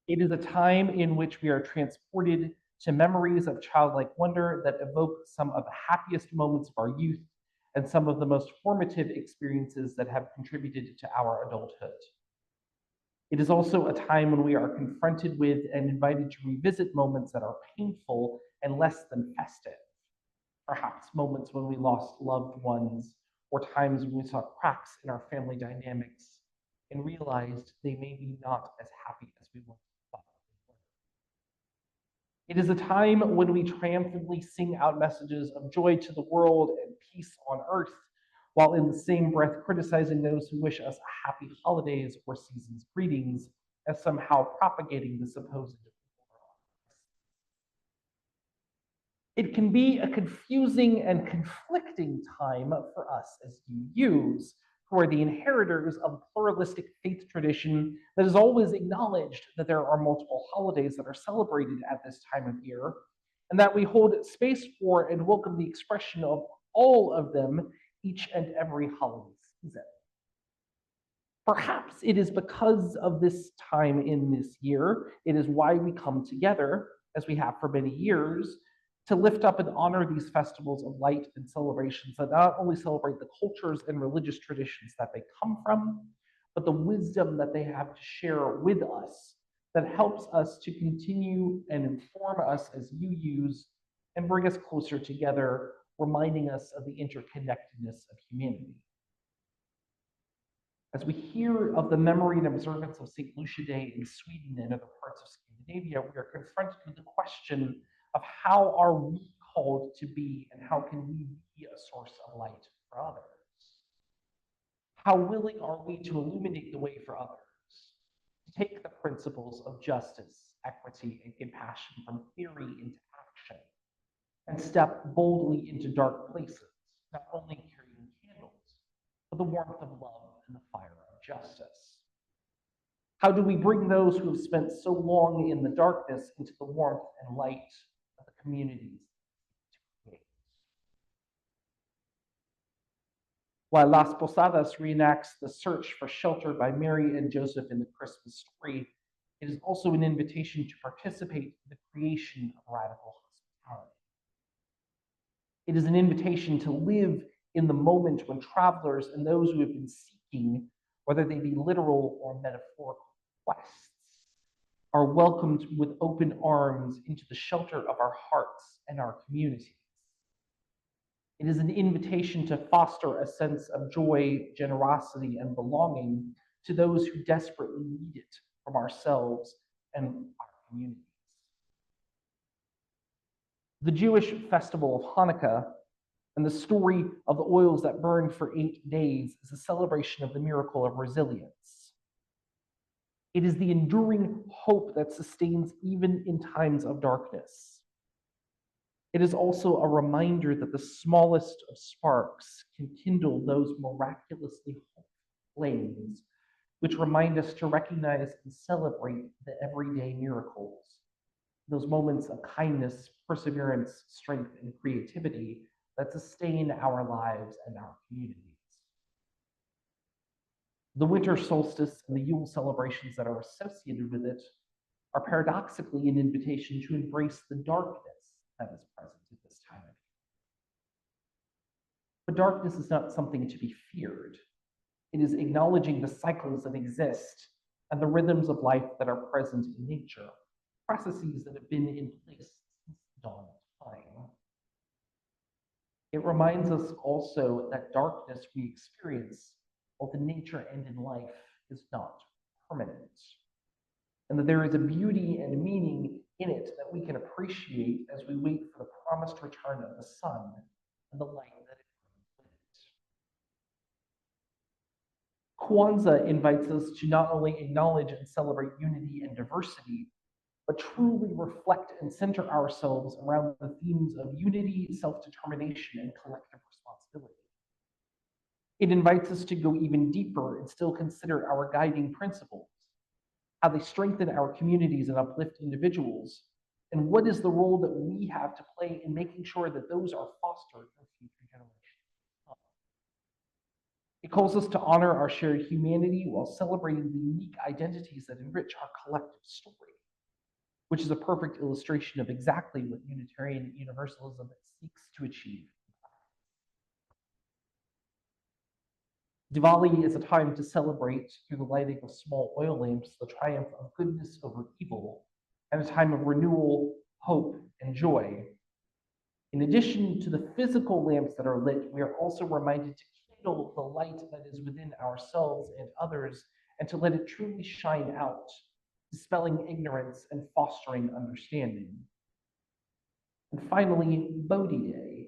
It is a time in which we are transported to memories of childlike wonder that evoke some of the happiest moments of our youth and some of the most formative experiences that have contributed to our adulthood. It is also a time when we are confronted with and invited to revisit moments that are painful and less than festive. Perhaps moments when we lost loved ones, or times when we saw cracks in our family dynamics and realized they may be not as happy as we once thought they were. It is a time when we triumphantly sing out messages of joy to the world and peace on earth, while in the same breath criticizing those who wish us happy holidays or season's greetings as somehow propagating the supposed war. It can be a confusing and conflicting time for us as UUs, who are the inheritors of a pluralistic faith tradition that has always acknowledged that there are multiple holidays that are celebrated at this time of year, and that we hold space for and welcome the expression of all of them each and every holiday season. Perhaps it is because of this time in this year, it is why we come together, as we have for many years, to lift up and honor these festivals of light and celebrations that not only celebrate the cultures and religious traditions that they come from, but the wisdom that they have to share with us that helps us to continue and inform us as UUs and bring us closer together, reminding us of the interconnectedness of humanity. As we hear of the memory and observance of St. Lucia Day in Sweden and other parts of Scandinavia, we are confronted with the question of how are we called to be and how can we be a source of light for others? How willing are we to illuminate the way for others, to take the principles of justice, equity, and compassion from theory into action, and step boldly into dark places, not only carrying candles, but the warmth of love and the fire of justice? How do we bring those who have spent so long in the darkness into the warmth and light of the communities to create? While Las Posadas reenacts the search for shelter by Mary and Joseph in the Christmas story, it is also an invitation to participate in the creation of radical hospitality. It is an invitation to live in the moment when travelers and those who have been seeking, whether they be literal or metaphorical quests, are welcomed with open arms into the shelter of our hearts and our communities. It is an invitation to foster a sense of joy, generosity, and belonging to those who desperately need it from ourselves and our communities. The Jewish festival of Hanukkah and the story of the oils that burned for 8 days is a celebration of the miracle of resilience. It is the enduring hope that sustains even in times of darkness. It is also a reminder that the smallest of sparks can kindle those miraculously hopeful flames, which remind us to recognize and celebrate the everyday miracles, those moments of kindness, perseverance, strength, and creativity that sustain our lives and our communities. The winter solstice and the Yule celebrations that are associated with it are paradoxically an invitation to embrace the darkness that is present at this time of year. But darkness is not something to be feared. It is acknowledging the cycles that exist and the rhythms of life that are present in nature, processes that have been in place since the dawn of time. It reminds us also that darkness we experience, both in nature and in life, is not permanent, and that there is a beauty and meaning in it that we can appreciate as we wait for the promised return of the sun and the light that it brings with it. Kwanzaa invites us to not only acknowledge and celebrate unity and diversity, but truly reflect and center ourselves around the themes of unity, self-determination, and collective responsibility. It invites us to go even deeper and still consider our guiding principles, how they strengthen our communities and uplift individuals, and what is the role that we have to play in making sure that those are fostered for future generations. It calls us to honor our shared humanity while celebrating the unique identities that enrich our collective story, which is a perfect illustration of exactly what Unitarian Universalism seeks to achieve. Diwali is a time to celebrate, through the lighting of small oil lamps, the triumph of goodness over evil, and a time of renewal, hope, and joy. In addition to the physical lamps that are lit, we are also reminded to kindle the light that is within ourselves and others, and to let it truly shine out, dispelling ignorance and fostering understanding. And finally, Bodhi Day,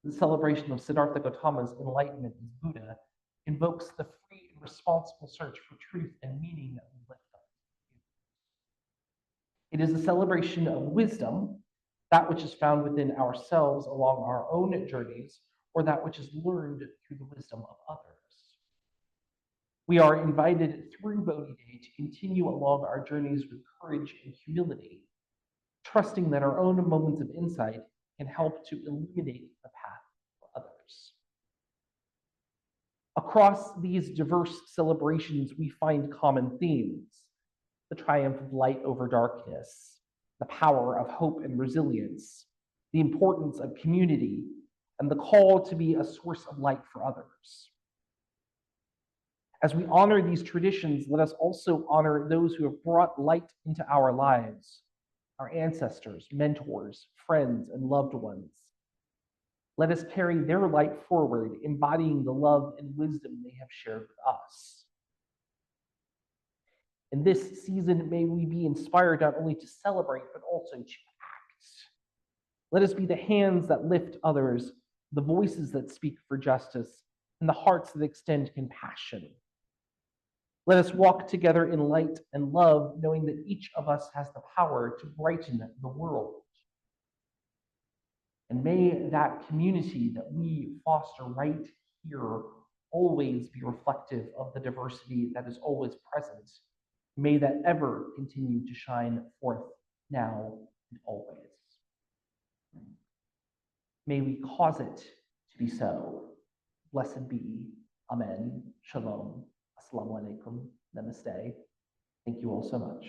the celebration of Siddhartha Gautama's enlightenment as Buddha, invokes the free and responsible search for truth and meaning that we lift up. It is a celebration of wisdom, that which is found within ourselves along our own journeys, or that which is learned through the wisdom of others. We are invited through Bodhi Day to continue along our journeys with courage and humility, trusting that our own moments of insight can help to illuminate the path for others. Across these diverse celebrations, we find common themes: the triumph of light over darkness, the power of hope and resilience, the importance of community, and the call to be a source of light for others. As we honor these traditions, let us also honor those who have brought light into our lives, our ancestors, mentors, friends, and loved ones. Let us carry their light forward, embodying the love and wisdom they have shared with us. In this season, may we be inspired not only to celebrate, but also to act. Let us be the hands that lift others, the voices that speak for justice, and the hearts that extend compassion. Let us walk together in light and love, knowing that each of us has the power to brighten the world. And may that community that we foster right here always be reflective of the diversity that is always present. May that ever continue to shine forth now and always. May we cause it to be so. Blessed be. Amen. Shalom. Assalamu alaikum. Namaste. Thank you all so much.